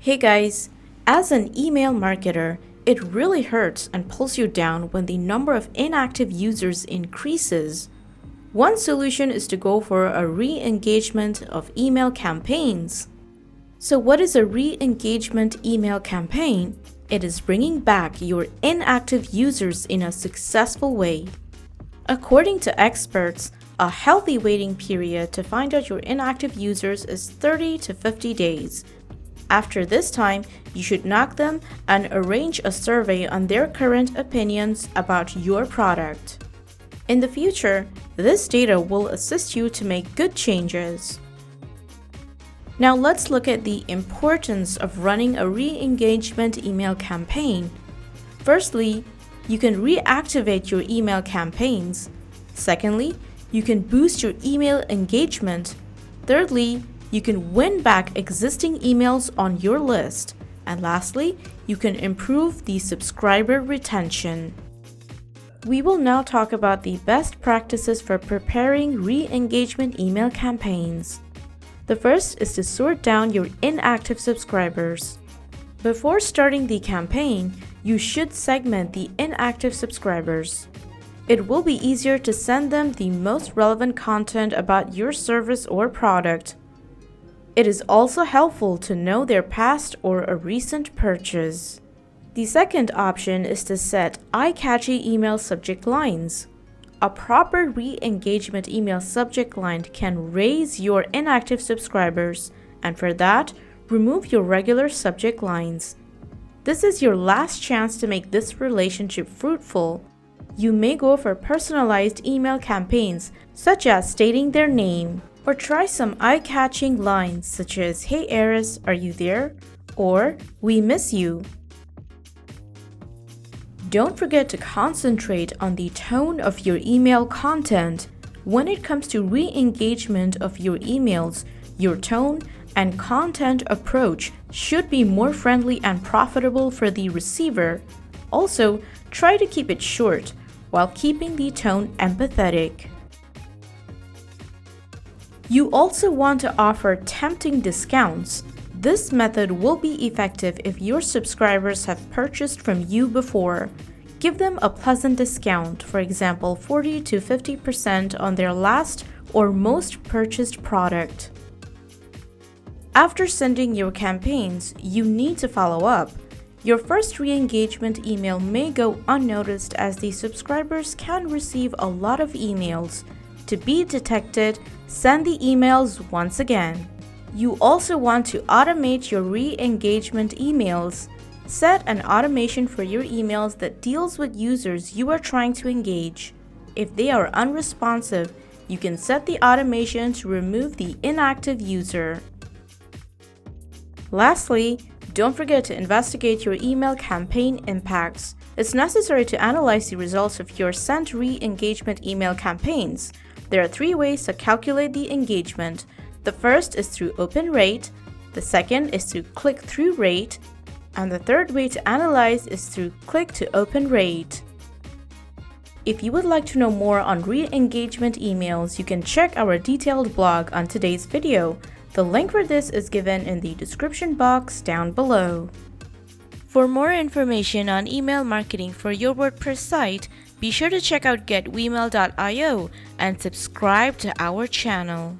Hey guys, as an email marketer, it really hurts and pulls you down when the number of inactive users increases. One solution is to go for a re-engagement of email campaigns. So what is a re-engagement email campaign? It is bringing back your inactive users in a successful way. According to experts, a healthy waiting period to find out your inactive users is 30 to 50 days. After this time, you should knock them and arrange a survey on their current opinions about your product. In the future, this data will assist you to make good changes. Now let's look at the importance of running a re-engagement email campaign. Firstly, you can reactivate your email campaigns. Secondly, you can boost your email engagement. Thirdly, you can win back existing emails on your list. And lastly, you can improve the subscriber retention. We will now talk about the best practices for preparing re-engagement email campaigns. The first is to sort down your inactive subscribers. Before starting the campaign, you should segment the inactive subscribers. It will be easier to send them the most relevant content about your service or product. It is also helpful to know their past or a recent purchase. The second option is to set eye-catchy email subject lines. A proper re-engagement email subject line can raise your inactive subscribers, and for that, remove your regular subject lines. This is your last chance to make this relationship fruitful. You may go for personalized email campaigns, such as stating their name, or try some eye-catching lines such as, "Hey Eris, are you there?" or "We miss you." Don't forget to concentrate on the tone of your email content. When it comes to re-engagement of your emails, your tone and content approach should be more friendly and profitable for the receiver. Also, try to keep it short while keeping the tone empathetic. You also want to offer tempting discounts. This method will be effective if your subscribers have purchased from you before. Give them a pleasant discount, for example, 40 to 50% on their last or most purchased product. After sending your campaigns, you need to follow up. Your first re-engagement email may go unnoticed as the subscribers can receive a lot of emails. To be detected, send the emails once again. You also want to automate your re-engagement emails. Set an automation for your emails that deals with users you are trying to engage. If they are unresponsive, you can set the automation to remove the inactive user. Lastly, don't forget to investigate your email campaign impacts. It's necessary to analyze the results of your sent re-engagement email campaigns. There are 3 ways to calculate the engagement. The first is through open rate, the second is through click-through rate, and the third way to analyze is through click-to-open rate. If you would like to know more on re-engagement emails, you can check our detailed blog on today's video. The link for this is given in the description box down below. For more information on email marketing for your WordPress site, be sure to check out getwemail.io and subscribe to our channel.